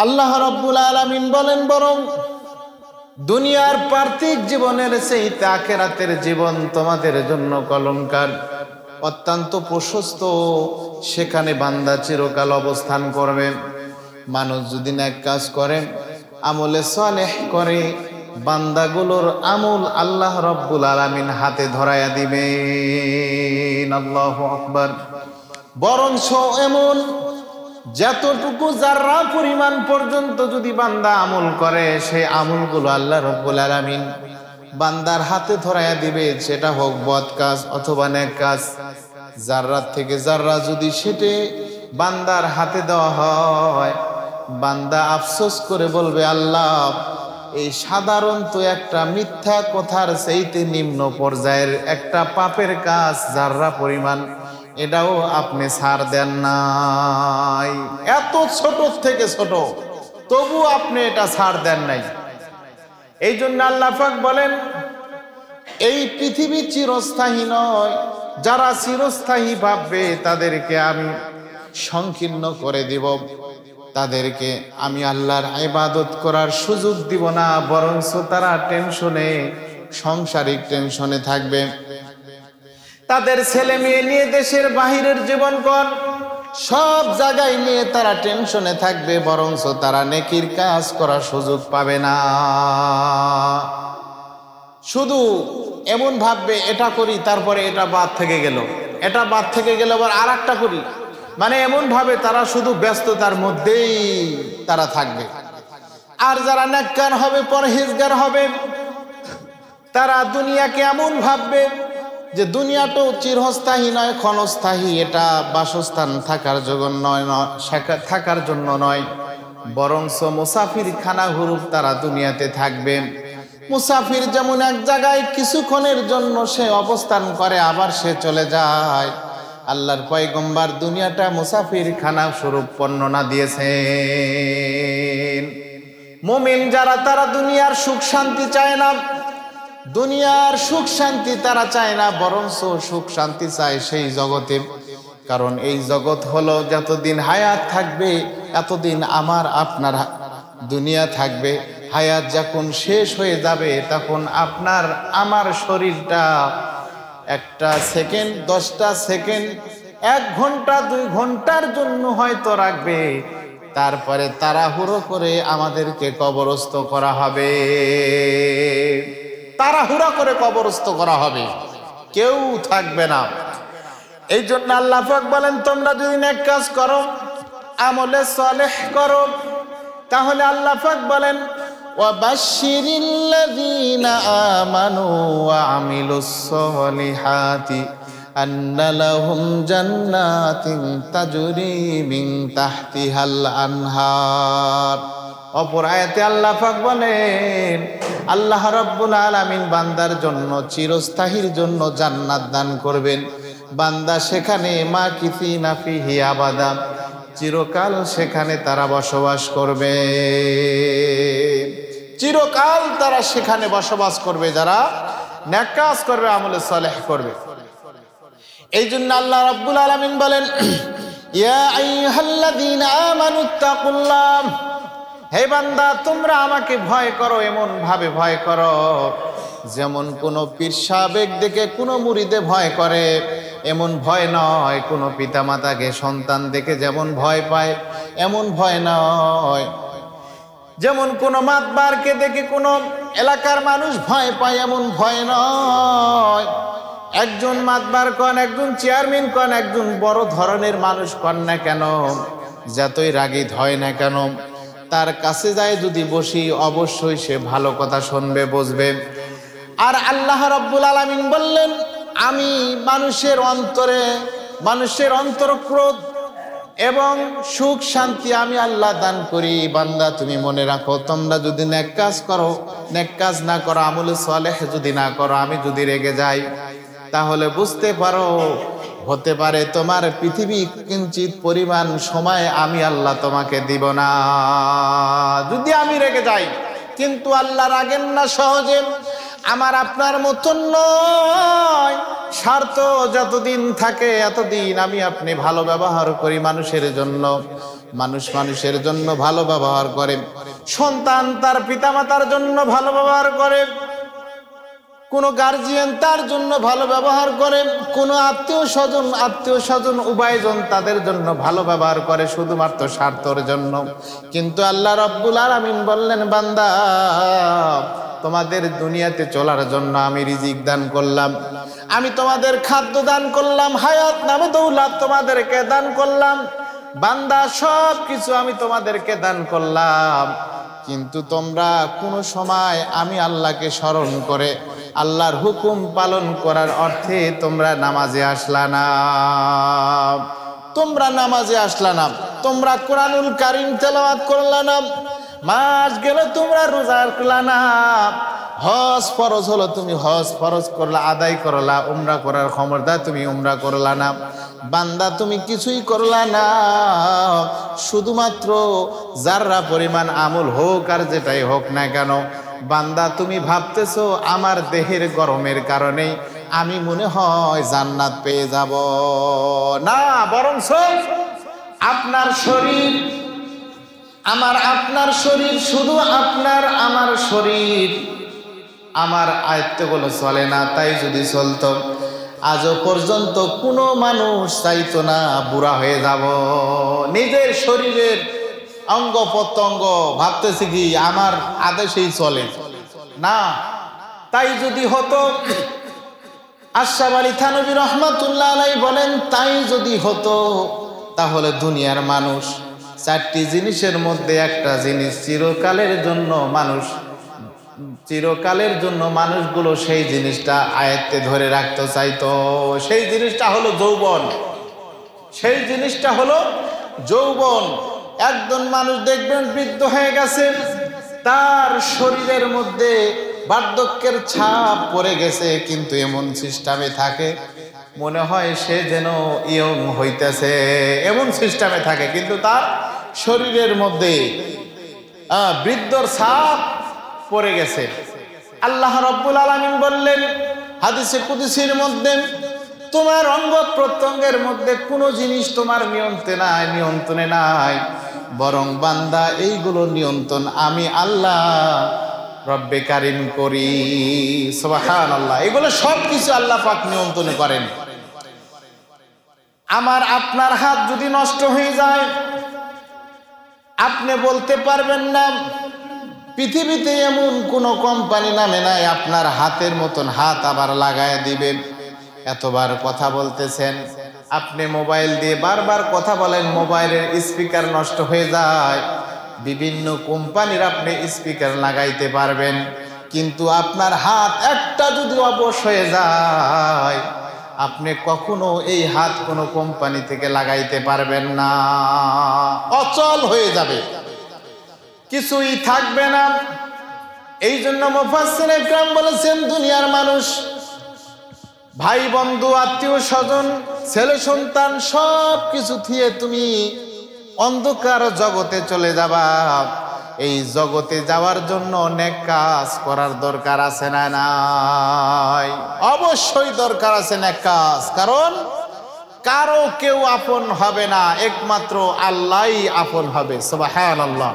আল্লাহ রাব্বুল আলামিন বলেন, বরং দুনিয়ার পার্থিব জীবনের চেয়ে আখিরাতের জীবন তোমাদের জন্য কলঙ্কার, অত্যন্ত প্রশস্ত। সেখানে বান্দা চিরকাল অবস্থান করবে। মানুষ যদি নেক কাজ করে, আমলে সালেহ করে, বান্দাগুলোর আমল আল্লাহ রাব্বুল আলামিন হাতে ধরায়া দিবেন। আল্লাহু আকবার। বরঞ্চ এমন যতটুকু যাররা পরিমাণ পর্যন্ত যদি বান্দা আমল করে, সেই আমলগুলো আল্লাহ রাব্বুল আলামিন বান্দার হাতে ধরায়া দিবে। সেটা হোক বদ কাজ অথবা নেক কাজ। যাররা থেকে যাররা যদি সেটে বান্দার হাতে দেওয়া হয়, বান্দা আফসোস করে বলবে, আল্লাহ, এই সাধারণত একটা মিথ্যা কথার চাইতে নিম্ন পর্যায়ের একটা পাপের কাজ যাররা পরিমাণ, এটাও আপনি ছাড় দেন নাই। এত ছোট থেকে ছোট, তবু আপনি এটা ছাড় দেন নাই। এই জন্য আল্লাহ পাক বলেন, এই পৃথিবী চিরস্থায়ী নয়। যারা চিরস্থায়ী ভাববে তাদেরকে আমি সংকীর্ণ করে দিব। তাদেরকে আমি আল্লাহর ইবাদত করার সুযোগ দিব না, বরঞ্চ তারা টেনশনে, সাংসারিক টেনশনে থাকবে। তাদের ছেলে মেয়ে নিয়ে দেশের বাহিরের জীবনকর সব জায়গায় নিয়ে তারা টেনশনে থাকবে, বরঞ্চ তারা নেকির কাজ করার সুযোগ পাবে না। শুধু এমন ভাববে, এটা করি তারপরে এটা বাদ থেকে গেল, এটা বাদ থেকে গেল আবার আর একটা করি। মানে এমন ভাবে তারা শুধু ব্যস্ততার মধ্যেই তারা থাকবে। আর যারা নেককার হবে, পরহেজগার হবে, তারা দুনিয়াকে এমন ভাববে যে দুনিয়াটাও চিরস্থায়ী নয়, ক্ষণস্থায়ী। এটা বাসস্থান থাকার জন্য নয়, থাকার জন্য নয়, বরঞ্চ মুসাফির খানা হুরুপ তারা দুনিয়াতে থাকবে। মুসাফির যেমন এক জায়গায় কিছুক্ষণের জন্য সে অবস্থান করে, আবার সে চলে যায়। আল্লাহর পয়গম্বর দুনিয়াটা মুসাফির খানা স্বরূপ বর্ণনা দিয়েছেন। মুমিন যারা, তারা দুনিয়ার সুখ শান্তি চায় না, দুনিয়ার সুখ শান্তি তারা চায় না, বরঞ্চ সুখ শান্তি চায় সেই জগতে। কারণ এই জগৎ হলো, যতদিন হায়াত থাকবে এতদিন আমার আপনার দুনিয়া থাকবে। হায়াত যখন শেষ হয়ে যাবে, তখন আপনার আমার শরীরটা একটা সেকেন্ড, 10টা সেকেন্ড, 1 ঘন্টা 2 ঘন্টার জন্য হয়তো রাখবে। তারপরে তাড়াহুড়ো করে আমাদেরকে কবরস্থ করা হবে। তাড়াহুড়া করে কবরস্থ করা হবে, কেউ থাকবে না। এই জন্য আল্লাহ পাক বলেন, তোমরা যদি নেক কাজ করো, আমলে সালেহ করো, তাহলে আল্লাহ পাক বলেন, ওয়াবাশশিরিল্লাযীনা আমানু ওয়া আমিলুস সলিহাতি আন্না লাহুম জান্নাতিন তাজরি মিন তাহতিহাল আনহার। অপর আয়াতে আল্লাহ পাক বলেন, আল্লাহ রাব্বুল আলামিন বান্দার জন্য চিরস্থায়ীর জন্য জান্নাত দান করবেন। বান্দা সেখানে মাকিসিনা ফিহি আবাদা, চিরকাল সেখানে তারা বসবাস করবে। চিরকাল তারা সেখানে বসবাস করবে, যারা নেক কাজ করবে, আমলে সালেহ করবে। এই জন্য আল্লাহ রাব্বুল আলামিন বলেন, ইয়া আইয়ুহাল্লাযীনা আমানুত্তাকুল্লাহ, হে বান্দা তোমরা আমাকে ভয় করো। এমন ভাবে ভয় করো যেমন কোনো পীর সাহেব দেখে কোনো মুরিদে ভয় করে, এমন ভয় নয়। কোনো পিতামাতাকে সন্তান দেখে যেমন ভয় পায়, এমন ভয় নয়। যেমন কোনো মাতবারকে দেখে কোনো এলাকার মানুষ ভয় পায়, এমন ভয় নয়। একজন মাতবার কন, একজন চেয়ারম্যান কন, একজন বড় ধরনের মানুষ কন না কেন, যতই রাগীদ হয় না কেন, তার কাছে যায় যদি বসি, অবশ্যই সে ভালো কথা শুনবে, বুঝবে। আর আল্লাহ রাব্বুল আলামিন বললেন, আমি মানুষের অন্তরে, মানুষের অন্তরক্রোধ এবং সুখ শান্তি আমি আল্লাহ দান করি। বান্দা তুমি মনে রাখো, তোমরা যদি নেক কাজ করো, নেক কাজ না করো, আমলে সালেহ যদি না করো, আমি যদি রেগে যাই, তাহলে বুঝতে পারো হতে পারে তোমার পৃথিবী কিঞ্চিত পরিমাণ সময় আমি আল্লাহ তোমাকে দিব না, যদি আমি রেগে যাই। কিন্তু আল্লাহ রাগেন না সহজে, আমার আপনার মতন নয়। স্বার্থ যতদিন থাকে এতদিন আমি আপনি ভালো ব্যবহার করি মানুষের জন্য। মানুষ মানুষের জন্য ভালো ব্যবহার করে, সন্তান তার পিতামাতার জন্য ভালো ব্যবহার করে, কোন গার্জিয়ান তার জন্য ভালো ব্যবহার করে, কোন আত্মীয় স্বজন উভয়জন তাদের জন্য ভালো ব্যবহার করে শুধুমাত্র স্বার্থের জন্য। কিন্তু আল্লাহ রাব্বুল আলামিন বললেন, বান্দা তোমাদের দুনিয়াতে চলার জন্য আমি রিজিক দান করলাম, আমি তোমাদের খাদ্য দান করলাম, হায়াত নামে দৌলত তোমাদেরকে দান করলাম, বান্দা সব কিছু আমি তোমাদেরকে দান করলাম। কিন্তু তোমরা কোনো সময় আমি আল্লাহকে স্মরণ করে আল্লাহর হুকুম পালন করার অর্থে তোমরা নামাজে আসলা না, তোমরা কোরআনুল কারীম তেলাওয়াত করলা না, মাস গেল তোমরা রোজা রাখলা না, হজ ফরজ হলো তুমি হজ ফরজ করলা, আদায় করলা, উমরা করার ক্ষমতা তুমি উমরা করলা না। বান্দা তুমি কিছুই করলা না, শুধুমাত্র যাররা পরিমাণ আমল হোক আর যেটাই হোক না কেন, বান্দা তুমি ভাবতেছো আমার দেহের গরমের কারণে আমি মনে হয় জান্নাত পেয়ে যাব না, বরঞ্চ আপনার শরীর আপনার শরীর শুধু আমার শরীর আমার আয়ত্তগুলো চলে না, তাই যদি চলতো আজও পর্যন্ত কোনো মানুষ চাইতো না বুড়া হয়ে যাব। নিজের শরীরের অঙ্গ প্রত্যঙ্গ ভাবতেছি কি আমার আদেশেই চলে না। তাই যদি হতো, আশরাফ আলী থানভী রহমাতুল্লাহ আলাইহি বলেন, তাই যদি হতো তাহলে দুনিয়ার মানুষ চারটি জিনিসের মধ্যে একটা জিনিস চিরকালের জন্য মানুষগুলো সেই জিনিসটা আয়ত্তে ধরে রাখতে চাইতো। সেই জিনিসটা হলো যৌবন। একজন মানুষ দেখবেন বৃদ্ধ হয়ে গেছে, তার শরীরের মধ্যে বার্ধক্যের ছাপ পড়ে গেছে, কিন্তু এমন সিস্টেমে থাকে মনে হয় সে যেন ইয়ং হইতেছে, এমন সিস্টেমে থাকে, কিন্তু তার শরীরের মধ্যে বৃদ্ধর ছাপ পড়ে গেছে। আল্লাহ রাব্বুল আলামিন বললেন হাদিসে কুদসির মধ্যে, তোমার অঙ্গ প্রত্যঙ্গের মধ্যে কোনো জিনিস তোমার নিয়ন্ত্রণে নাই, বরং বান্দা এইগুলো নিয়ন্ত্রণ আমি আল্লাহ রব্বে কারিম করি। সুবহানাল্লাহ। এগুলো সব কিছু আল্লাহ পাক নিয়ন্ত্রণ করেন। আপনার হাত যদি নষ্ট হয়ে যায়, আপনি বলতে পারবেন না, পৃথিবীতে এমন কোনো কোম্পানি নামে নাই আপনার হাতের মতন হাত আবার লাগায় দিবেন। এতবার কথা বলতেছেন, আপনি মোবাইল দিয়ে বারবার কথা বলেন, মোবাইলের স্পিকার নষ্ট হয়ে যায়, বিভিন্ন কোম্পানির আপনি স্পিকার লাগাইতে পারবেন, কিন্তু আপনার হাত একটা যদি অবশ হয়ে যায়, আপনি কখনো এই হাত কোনো কোম্পানি থেকে লাগাইতে পারবেন না, অচল হয়ে যাবে, কিছুই থাকবে না। এই জন্য মুফাসসির ইকরাম বলেছেন, দুনিয়ার মানুষ, ভাই বন্ধু আত্মীয় স্বজন ছেলে সন্তান সব কিছু থিয়ে তুমি অন্ধকার জগতে চলে যাবা। এই জগতে যাওয়ার জন্য নেক কাজ করার দরকার আছে না নাই? অবশ্যই দরকার আছে নেক কাজ, কারণ কারো কেউ আপন হবে না, একমাত্র আল্লাহই আপন হবে। সুবহানাল্লাহ।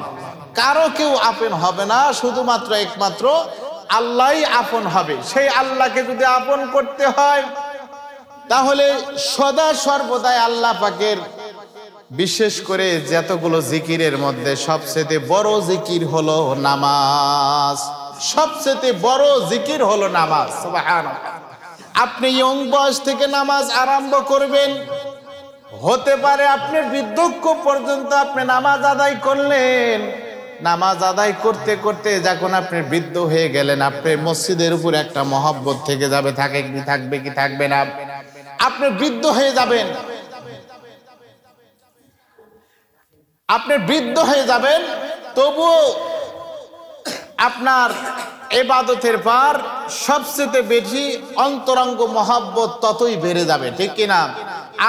কারো কেউ আপন হবে না, শুধুমাত্র একমাত্র আল্লাহই আপন হবে। সেই আল্লাহকে যদি আপন করতে হয়, তাহলে সদা সর্বদাই আল্লাহ পাকের, বিশেষ করে যতগুলো জিকিরের মধ্যে সবচেয়ে বড় জিকির হলো নামাজ। সবচেয়ে বড় জিকির হলো নামাজ। সুবহানাল্লাহ। আপনি ইয়ং বয়স থেকে নামাজ আরম্ভ করবেন, হতে পারে আপনি বৃদ্ধক্য পর্যন্ত আপনি নামাজ আদায় করলেন। নামাজ আদায় করতে করতে যখন আপনি বৃদ্ধ হয়ে গেলেন, আপনার মসজিদের উপর একটা মহব্বত থেকে যাবে, থাকবে কি থাকবে না? আপনি বৃদ্ধ হয়ে যাবেন, তবুও আপনার ইবাদতের পর সবচেয়ে বেশি অন্তরঙ্গ মহব্বত ততই বেড়ে যাবে, ঠিক কিনা?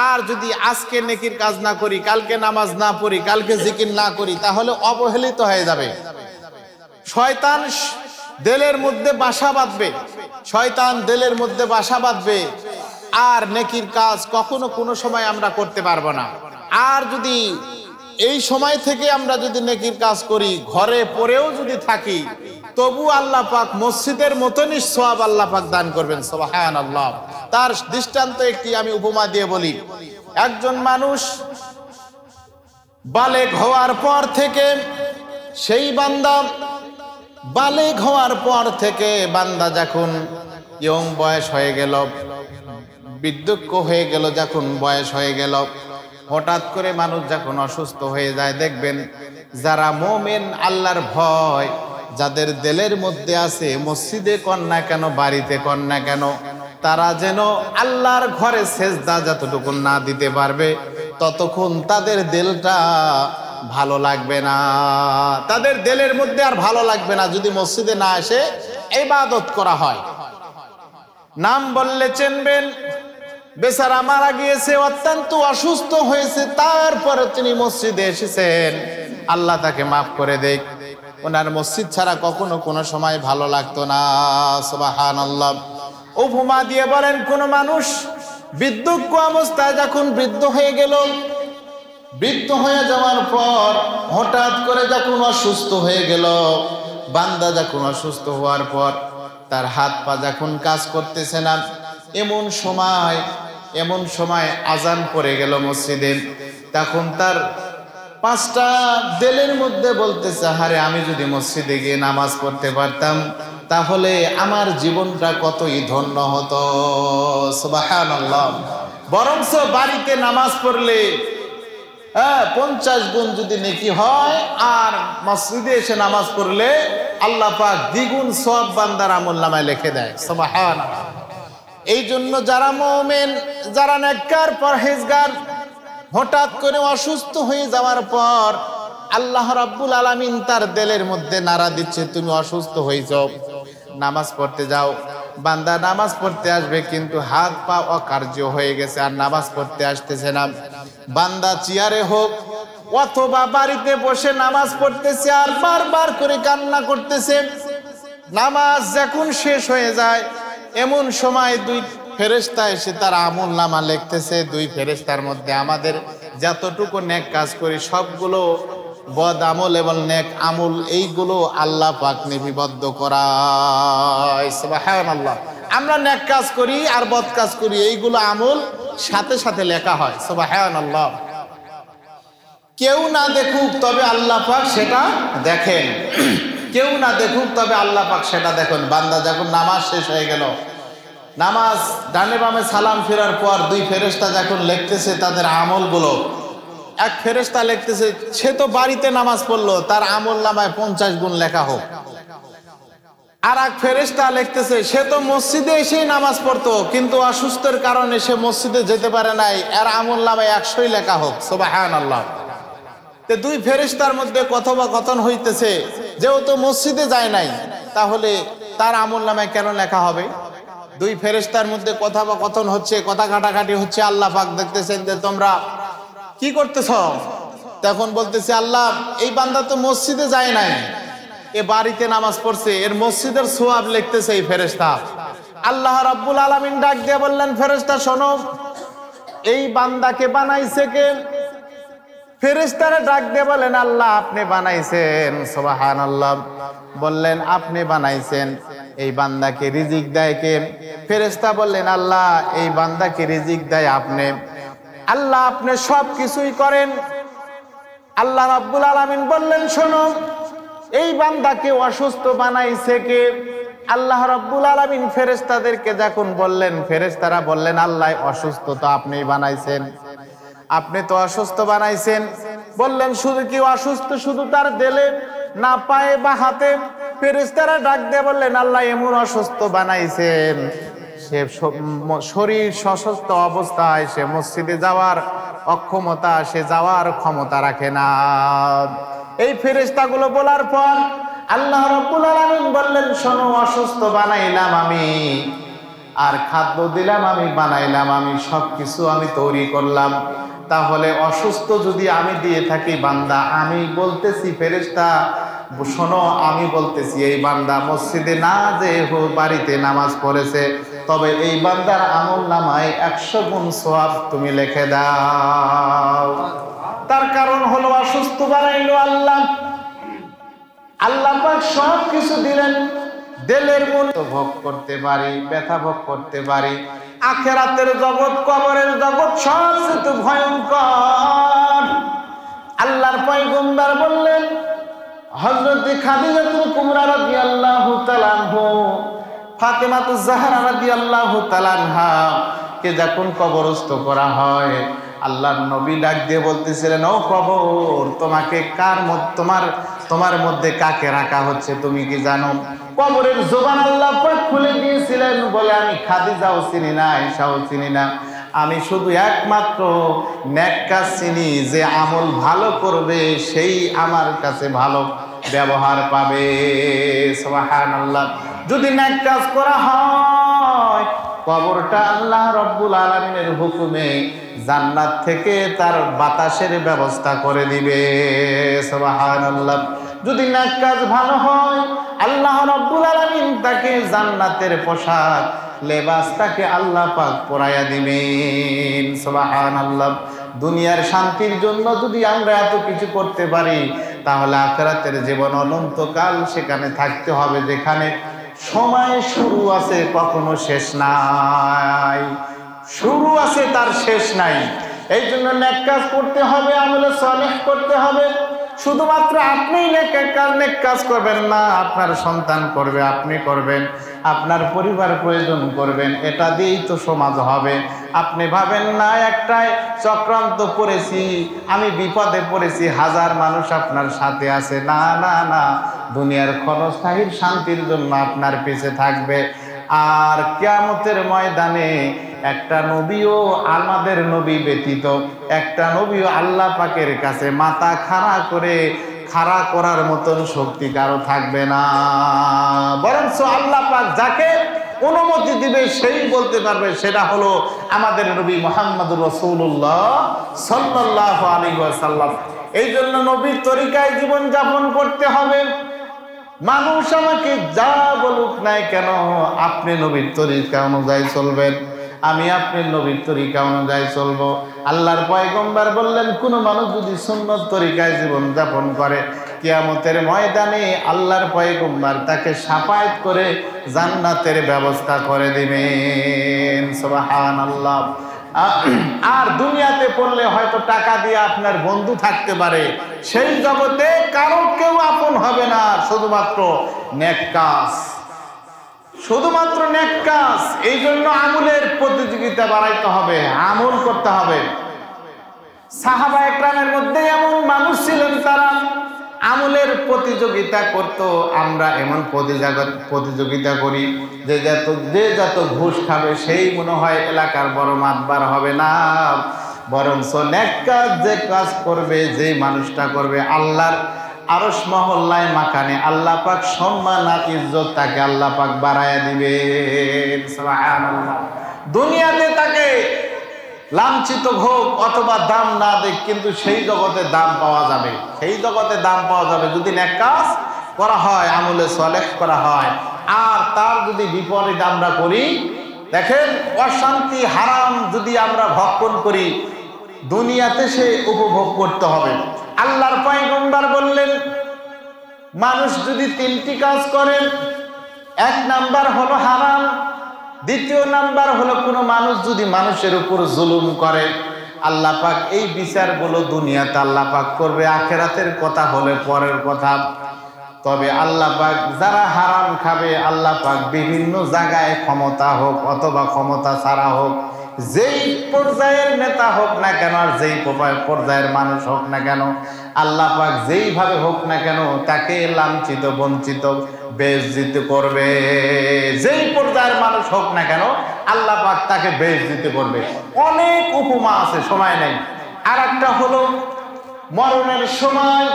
আর যদি আজকে নেকির কাজ না করি, কালকে নামাজ না পড়ি, কালকে জিকির না করি, তাহলে অবহেলিত হয়ে যাবে। শয়তান দিলের মধ্যে বাসা বাঁধবে, আর নেকির কাজ কখনো কোনো সময় আমরা করতে পারবো না। আর যদি এই সময় থেকে আমরা যদি নেকির কাজ করি, ঘরে পড়েও যদি থাকি, তবু আল্লাহ পাক মসজিদের মতনই সওয়াব আল্লাহ পাক দান করবেন। সুবহানাল্লাহ। তার দৃষ্টান্ত একটি আমি উপমা দিয়ে বলি। একজন মানুষ বালেগ হওয়ার পর থেকে সেই বান্দা বালেগ হওয়ার পর থেকে বান্দা যখন ইয়ং বয়স হয়ে গেল, বৃদ্ধক্য হয়ে গেল, যখন বয়স হয়ে গেল, হঠাৎ করে মানুষ যখন অসুস্থ হয়ে যায়, দেখবেন যারা মুমিন, আল্লাহর ভয় যাদের দিলের মধ্যে আছে, মসজিদে কর না কেন, বাড়িতে কর না কেন, তারা যেন আল্লাহর ঘরে সেজদা যতটুকু না দিতে পারবে ততক্ষণ তাদের দিলটা ভালো লাগবে না, তাদের দিলের মধ্যে আর ভালো লাগবে না যদি মসজিদে না এসে ইবাদত করা হয়। নাম বললে চিনবেন, বেচারা মারা গিয়েছে, অত্যন্ত অসুস্থ হয়েছে, তারপরে তিনি মসজিদে এসেছেন, আল্লাহ তাকে মাফ করে দেখ। ওনার মসজিদ ছাড়া কখনো কোনো সময় ভালো লাগতো না। সুবহানাল্লাহ। উপমা দিয়ে বলেন, কোন মানুষ বৃদ্ধক্য অবস্থায় যখন বৃদ্ধ হয়ে গেল, বৃদ্ধ হয়ে যাওয়ার পর হঠাৎ করে যখন অসুস্থ হয়ে গেল, বান্দা যখন অসুস্থ হওয়ার পর তার হাত পা যখন কাজ করতেছে না, এমন সময় আজান পড়ে গেল মসজিদে, তখন তার পাঁচটা দিলের মধ্যে বলতেছে, আরে আমি যদি মসজিদে গিয়ে নামাজ পড়তে পারতাম তাহলে আমার জীবনটা কতই ধন্য হতো। সুবহানাল্লাহ। বরঞ্চ বাড়িতে নামাজ পড়লে 50 গুণ যদি নেকি হয়, আর মসজিদে এসে নামাজ পড়লে আল্লাহ পাক দ্বিগুণ সওয়াব বান্দার আমলনামায় লিখে দেয়। সুবহানাল্লাহ। এই জন্য যারা মুমিন, যারা নেককার পরহেজগার, হঠাৎ করে অসুস্থ হয়ে যাওয়ার পর আল্লাহ রাব্বুল আলামিন তার দিলের মধ্যে নাড়া দিচ্ছে, তুমি অসুস্থ হয়েছো, নামাজ পড়তে যাও। বান্দা নামাজ পড়তে আসবে কিন্তু হাত পা অকার্য হয়ে গেছে, আর নামাজ পড়তে আসতেছে না। বান্দা চেয়ারে হোক অথবা বাড়িতে বসে নামাজ পড়তেছে আর বারবার করে কান্না করতেছে। নামাজ যখন শেষ হয়ে যায়, এমন সময় দুই ফেরেশতা এসে তার আমলনামা লিখতেছে। দুই ফেরেশতার মধ্যে আমাদের যতটুকু নেক কাজ করি সবগুলো বদ আমল এবং নেক আমল, এইগুলো আল্লাহ পাক লিপিবদ্ধ করায়। সুবহানাল্লাহ। আমরা নেক কাজ করি আর বদ কাজ করি, এইগুলো আমল সাথে সাথে লেখা হয়। সুবহানাল্লাহ। কেউ না দেখুক তবে আল্লাহ পাক সেটা দেখেন, কেউ না দেখুক তবে আল্লাহ পাক সেটা দেখেন। বান্দা যখন নামাজ শেষ হয়ে গেল, নামাজ ডানে বামে সালাম ফেরার পর দুই ফেরেশতা যখন লিখতেছে তাদের আমলগুলো, এক ফেরেশতা লিখতেছে সে তো বাড়িতে নামাজ পড়লো, তার আমলনামায় 50 গুণ লেখা হোক। আর এক ফেরেশতা লিখতেছে সে তো মসজিদে এসেই নামাজ পড়তো কিন্তু অসুস্থের কারণে সে মসজিদে যেতে পারে নাই, এর আমলনামায় 100 লেখা হোক। সুবহানাল্লাহ। তো দুই ফেরেশতার মধ্যে কথোপকথন হইতেছে, যেহেতু মসজিদে যায় নাই তাহলে তার আমলনামায় কেন লেখা হবে? দুই ফেরেশতার মধ্যে কথোপকথন হচ্ছে, কথা কাটাকাটি হচ্ছে। আল্লাহ পাক দেখতেছেন যে তোমরা কি করতেছ? তখন বলতেছে, আল্লাহ এই বান্দা তো মসজিদে যায় নাই, এ বাড়িতে নামাজ পড়ছে, এর মসজিদের সওয়াব লিখতেছে এই ফেরেশতা। আল্লাহ রাব্বুল আলামিন ডাক দিয়ে বললেন, ফেরেশতা শোনো, এই বান্দাকে বানাইছে কে? ফেরেশতারা ডাক দিয়ে বলেন, আল্লাহ আপনি বানাইছেন। সুবহানাল্লাহ। বললেন আপনি বানাইছেন, এই বান্দাকে রিজিক দেয় কে? ফেরেশতা বললেন, আল্লাহ এই বান্দাকে রিজিক দেয় আপনি। আল্লাহ আপনি সব কিছুই করেন। আল্লাহ রাব্বুল আলামিন বললেন, শোনো, এই বান্দাকে অসুস্থ বানাইছে কে? আল্লাহ রাব্বুল আলামিন ফেরেশতাদেরকে যখন বললেন, ফেরেশতারা বললেন, আল্লাহ অসুস্থ তো আপনিই বানাইছেন, আপনি তো অসুস্থ বানাইছেন। বললেন শুধু কি অসুস্থ শুধু তার দিলে, না পায়ে বা হাতে? ফেরেশতারা ডাক দিয়ে বললেন, আল্লাহ এমন অসুস্থ বানাইছেন সে শরীর অসুস্থ অবস্থায় সে মসজিদে যাওয়ার অক্ষমতা, সে যাওয়ার ক্ষমতা রাখে না। এই ফেরেশতাগুলো বলার পর আল্লাহ রাব্বুল আলামিন বললেন, শোনো, অসুস্থ বানাইলাম আমি, আর খাদ্য দিলাম আমি, বানাইলাম আমি, সবকিছু আমি তৈরি করলাম। তাহলে অসুস্থ যদি আমি দিয়ে থাকি বান্দা, আমি বলতেছি ফেরেশতা শোনো, আমি বলতেছি এই বান্দা মসজিদে না যে বাড়িতে নামাজ পড়েছে, তবে এই বান্দার আমলনামায় 100 গুণ সওয়াব তুমি লিখে দাও। তার কারণ হলো অসুস্থ বানাইলো আল্লাহ। আল্লাহ পাক সব কিছু দিলেন, দিলের মন ভোগ করতে পারি, ব্যথা ভোগ করতে পারি। আখিরাতের জগৎ, কবরের জগৎ সবচেয়ে ভয়ঙ্কর। আল্লাহর পয়গম্বর বললেন, হযরত খাদিজাতুল কুবরা রাদিয়াল্লাহু তাআলা আনহা, ফাতেমাতুজ জাহরা রাদিয়াল্লাহু তাআলা আনহা কে যখন কবরস্থ করা হয়, আল্লাহর নবী ডাক দিয়ে বলতেছিলেন, ও কবর, তোমাকে তোমার মধ্যে কাকে রাখা হচ্ছে তুমি কি জানো? কবরের জবান আল্লাহ পাক খুলে দিয়েছিলেন, বলে আমি খাদিজাও চিনি না, আয়েশাও চিনি না, আমি শুধু একমাত্র নেক কাজ চিনি, যে আমল ভালো করবে সেই আমার কাছে ভালো ব্যবহার পাবে। সুবহানাল্লাহ। যদি নেক কাজ করা হয়, কবরটা আল্লাহ রব্বুল আলামিনের হুকুমে জান্নাত থেকে তার বাতাসের ব্যবস্থা করে দিবে। সুবহানাল্লাহ। যদি নেক কাজ ভালো হয়, আল্লাহ রব্বুল আলামিন তাকে জান্নাতের পোশাক, লেবাস তাকে আল্লাহ পাক পরাইয়া দিবেন। সুবহানাল্লাহ। দুনিয়ার শান্তির জন্য যদি আমরা এত কিছু করতে পারি, তাহলে আখিরাতের জীবন অনন্তকাল সেখানে থাকতে হবে, যেখানে সময় শুরু আছে কখনো শেষ নাই, শুরু আছে তার শেষ নাই। এই জন্য নেক কাজ করতে হবে, আমলে সালেহ করতে হবে। শুধুমাত্র আপনি নেক কাজ করবেন না, আপনার সন্তান করবে, আপনি করবেন, আপনার পরিবার প্রয়োজন করবেন, এটা দিয়েই তো সমাজ হবে। আপনি ভাবেন না একটাই চক্রান্ত করেছি, আমি বিপদে পড়েছি, হাজার মানুষ আপনার সাথে আছে। না না না, দুনিয়ার ক্ষণস্থায়ী শান্তির জন্য আপনার পিছে থাকবে। আর কিয়ামতের ময়দানে একটা নবীও, আমাদের নবী ব্যতীত একটা নবীও আল্লাহ পাকের কাছে মাথা খাড়া করার মতন শক্তি কারো থাকবে না। বরঞ্চ আল্লাহ পাক যাকে অনুমতি দিবে সেই বলতে পারবে, সেটা হলো আমাদের নবী মুহাম্মদুর রাসূলুল্লাহ সাল্লাল্লাহু আলাইহি ওয়াসাল্লাম। এই জন্য নবীর তরিকায় জীবন যাপন করতে হবে। মানুষ আমাকে যা বলুক নাই কেন, আপনি নবীর তরিকা অনুযায়ী চলবেন, আমি আপনার নবীর তরিকা অনুযায়ী চলবো। আল্লাহর পয়গম্বর বললেন, কোন মানুষ যদি সুন্নত তরিকায় জীবন যাপন করে, কিয়ামতের ময়দানে আল্লাহর পয়গম্বর তাকে শাফায়াত করে জান্নাতের ব্যবস্থা করে দিবেন। সুবহানাল্লাহ। আর দুনিয়াতে পড়লে হয়তো টাকা দিয়ে আপনার বন্ধু থাকতে পারে, সেই জগতে কারো কেউ আপন হবে না, শুধুমাত্র নেক কাজ, শুধুমাত্র নেক কাজ। এই জন্য আমলের প্রতিযোগিতা বাড়াইতে হবে, আমল করতে হবে। সাহাবা একরামের মধ্যে এমন মানুষ ছিলেন, তারা আমলের প্রতিযোগিতা করত। আমরা এমন প্রতিযোগিতা করি যে যত ঘুষ খাবে সেই মনে হয় এলাকার বড় মাতবার হবে না, বরঞ্চ নেক কাজ যে কাজ করবে, যে মানুষটা করবে, আল্লাহর আরশ মহল্লায় মাকানে আল্লাহ পাক সম্মান আর ইজ্জত তাকে আল্লাহ পাক বাড়ায়া দিবেন। সুবহানাল্লাহ। দুনিয়াতে তাকে লাঞ্ছিত হোক অথবা দাম না দেখ, কিন্তু সেই জগতে দাম পাওয়া যাবে, সেই জগতে দাম পাওয়া যাবে যদি নেক কাজ করা হয়, আমলে সালেহ করা হয়। আর তার যদি বিপরীত আমরা করি, দেখেন অশান্তি হারাম যদি আমরা ভক্ষণ করি, দুনিয়াতে সে উপভোগ করতে হবে। আল্লাহর পয়গম্বর বললেন, মানুষ যদি তিনটি কাজ করেন, এক নাম্বার হলো হারাম, দ্বিতীয় নাম্বার হলো কোনো মানুষ যদি মানুষের উপর জুলুম করে, আল্লাহ পাক এই বিচারগুলো দুনিয়াতে আল্লাহ পাক করবে, আখিরাতের কথা হলে পরের কথা। তবে আল্লাহ পাক যারা হারাম খাবে, আল্লাহ পাক বিভিন্ন জায়গায় ক্ষমতা হোক অথবা ক্ষমতা ছাড়া হোক, যেই পর্যায়ের নেতা হোক না কেন আর যেই পর্যায়ের মানুষ হোক না কেন, আল্লাহ পাক যেইভাবে হোক না কেন তাকে লাঞ্ছিত, বঞ্চিত, বেইজ্জত করবে। যেই পর্যায়ের মানুষ হোক না কেন আল্লাহ পাক তাকে বেইজ্জত করবে। অনেক উপমা আছে, সময় নেই। আর একটা হলো মরণের সময়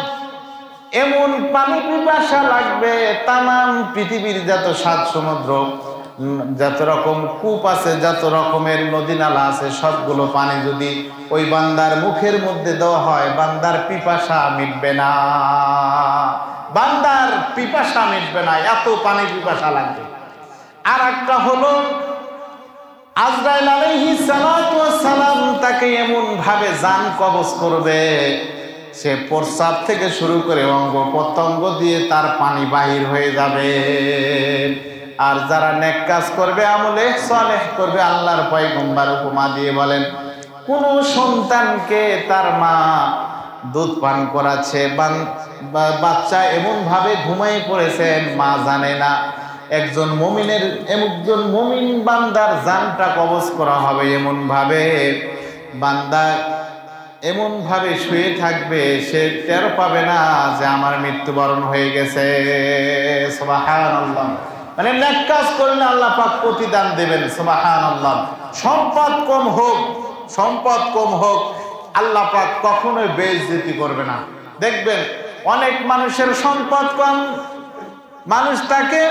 এমন পানি পিপাসা লাগবে, তামাম পৃথিবীর যত সাত সমুদ্র, যত রকম কূপ আছে, যত রকমের নদী নালা আছে, সবগুলো পানি যদি ওই বান্দার মুখের মধ্যে দেওয়া হয়, বান্দার পিপাসা মিটবে না, বান্দার পিপাসা মিটবে না, এত পানি পিপাসা লাগবে। আর একটা হলো আজরাইল আলাইহিস সালাতু ওয়াস সালাম তাকে এমন ভাবে জান কবজ করবে, সে প্রস্রাব থেকে শুরু করে অঙ্গ প্রত্যঙ্গ দিয়ে তার পানি বাহির হয়ে যাবে। আর যারা নেক কাজ করবে, আমলে সালেহ করবে, আল্লাহর পয়গম্বর উপমা দিয়ে বলেন, কোন সন্তানকে তার মা দুধ পান করাচ্ছে, বাচ্চা এমন ভাবে ঘুমিয়ে পড়েছে মা জানে না, একজন মুমিন বান্দার জানটা কবজ করা হবে এমন ভাবে, বান্দা এমন ভাবে শুয়ে থাকবে, সে টের পাবে না যে আমার মৃত্যুবরণ হয়ে গেছে। সুবহানাল্লাহ। মানে নেক কাজ করলে আল্লাহ পাক প্রতিদান দেবেন। সুবহানাল্লাহ। সম্পদ কম হোক আল্লাহ পাক কখনোই বেইজ্জতি করবে না। দেখবেন অনেক মানুষের সম্পদ কম, মানুষ তাকে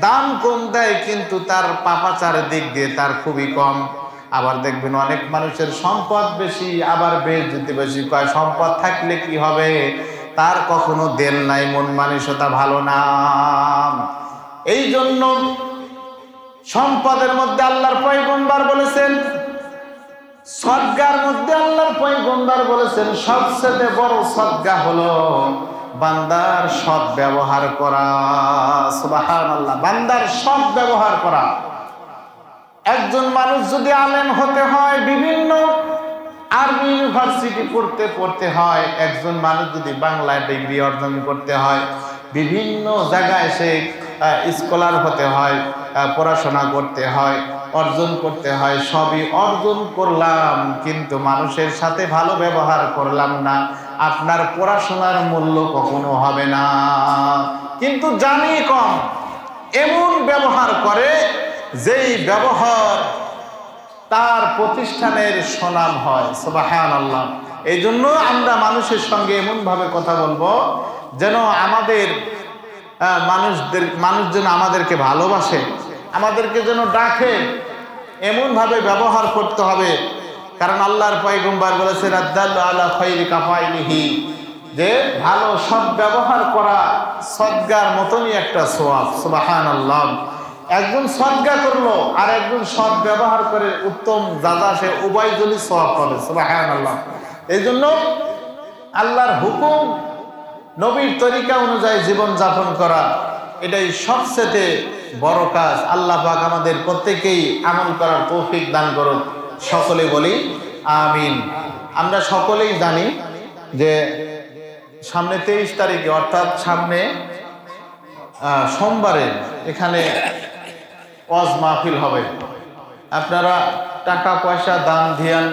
দাম কম দেয়, কিন্তু তার পাপাচারের দিক দিয়ে তার খুবই কম। আবার দেখবেন অনেক মানুষের সম্পদ বেশি, আবার বেইজ্জতি বেশি। কয় সম্পদ থাকলে কি হবে, তার কখনো দেন নাই, মন মানসিকতা ভালো না। এই জন্য সম্পদের মধ্যে আল্লাহর পয়গম্বর বলেছেন, সদকার মধ্যে আল্লাহর পয়গম্বর বলেছেন, সবচেয়ে বড় সদকা হলো বান্দার সৎ ব্যবহার করা। সুবহানাল্লাহ। বান্দার সৎ ব্যবহার করা। একজন মানুষ যদি আলেম হতে হয়, বিভিন্ন আর্মি ইউনিভার্সিটি পড়তে হয়, একজন মানুষ যদি বাংলায় ডিগ্রি অর্জন করতে হয়, বিভিন্ন জায়গায় সে স্কলার হতে হয়, পড়াশোনা করতে হয়, অর্জন করতে হয়, সবই অর্জন করলাম, কিন্তু মানুষের সাথে ভালো ব্যবহার করলাম না, আপনার পড়াশোনার মূল্য কখনো হবে না। কিন্তু জানি কম এমন ব্যবহার করে যেই ব্যবহার তার প্রতিষ্ঠানের সুনাম হয়। সুবহানাল্লাহ। এই জন্য আমরা মানুষের সঙ্গে এমন ভাবে কথা বলবো যেন আমাদের মানুষ যেন আমাদেরকে ভালোবাসে, আমাদেরকে যেন ডাকে, এমন ভাবে ব্যবহার করতে হবে। কারণ আল্লাহর পয়গম্বর বলেছেন, আদাল্লু আলা খায়রি কাফাইলিহি, যে ভালো সৎ ব্যবহার করা সদকার মতনই একটা সওয়াব। সুবহানাল্লাহ। একজন সদকা করলো আর একজন সৎ ব্যবহার করে উত্তম যাজা, সে উভয়জনই সওয়াব পাবে। সুবহানাল্লাহ। এই জন্য আল্লাহর হুকুম, নবীর তরিকা অনুযায়ী জীবন যাপন করা, এটাই সবচেয়ে বড় কাজ। আল্লাহ পাক আমাদের প্রত্যেকেই আমল করার তৌফিক দান করুন। সকলে বলি আমিন। আমরা সকলেই জানি যে সামনে 23 তারিখে, অর্থাৎ সামনে সোমবারে এখানে ওয়াজ মাহফিল হবে। আপনারা টাকা পয়সা, দান ধ্যান,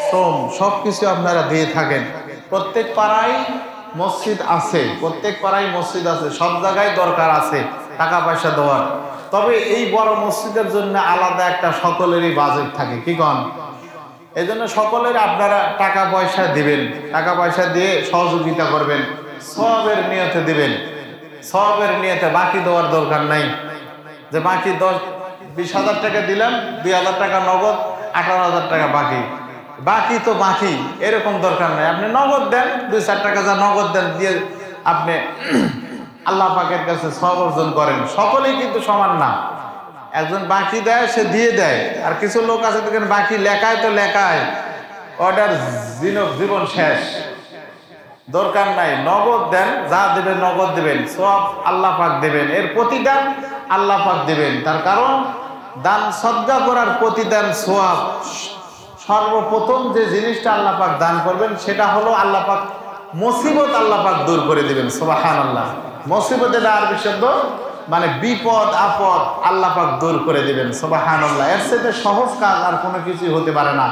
শ্রম সবকিছু আপনারা দিয়ে থাকেন। প্রত্যেক পাড়ায় মসজিদ আছে, সব জায়গায় দরকার আছে টাকা পয়সা দেওয়ার। তবে এই বড় মসজিদের জন্য আলাদা একটা সকলেরই বাজেট থাকে, কি কন? এই জন্য সকলের আপনারা টাকা পয়সা দিবেন, টাকা পয়সা দিয়ে সহযোগিতা করবেন, সওয়াবের নিয়তে দিবেন। সওয়াবের নিয়তে বাকি দেওয়ার দরকার নাই, যে বাকি 20,000 টাকা দিলাম, 2,000 টাকা নগদ, 18,000 টাকা বাকি তো বাকি, এরকম দরকার নাই। আপনি নগদ দেন, 2-4 টাকা যা নগদ দেন, দিয়ে আপনি আল্লাহ পাকের কাছে সওয়াব অর্জন করেন। সকলেই কিন্তু সমান না। একজন বাকি দেয়, সে দিয়ে দেয়, আর কিছু লোক আছে দেখেন বাকি লেখায় অর্ডার, জীবন শেষ। দরকার নাই, নগদ দেন, যা দেবেন নগদ দেবেন, সওয়াব আল্লাহ পাক দেবেন, এর প্রতিদান আল্লাহ পাক দেবেন। তার কারণ দান সদকা করার প্রতিদান সওয়াব, সর্বপ্রথম যে জিনিসটা আল্লাহ পাক দান করবেন সেটা হলো আল্লাহ পাক মুসিবত আল্লাহ পাক দূর করে দিবেন। সুবহানাল্লাহ। মুসিবত এটা আরবি শব্দ, মানে বিপদ আপদ আল্লাহ পাক দূর করে দিবেন। সুবহানাল্লাহ। এর চেয়ে সহজ কাজ আর কোনো কিছু হতে পারে না।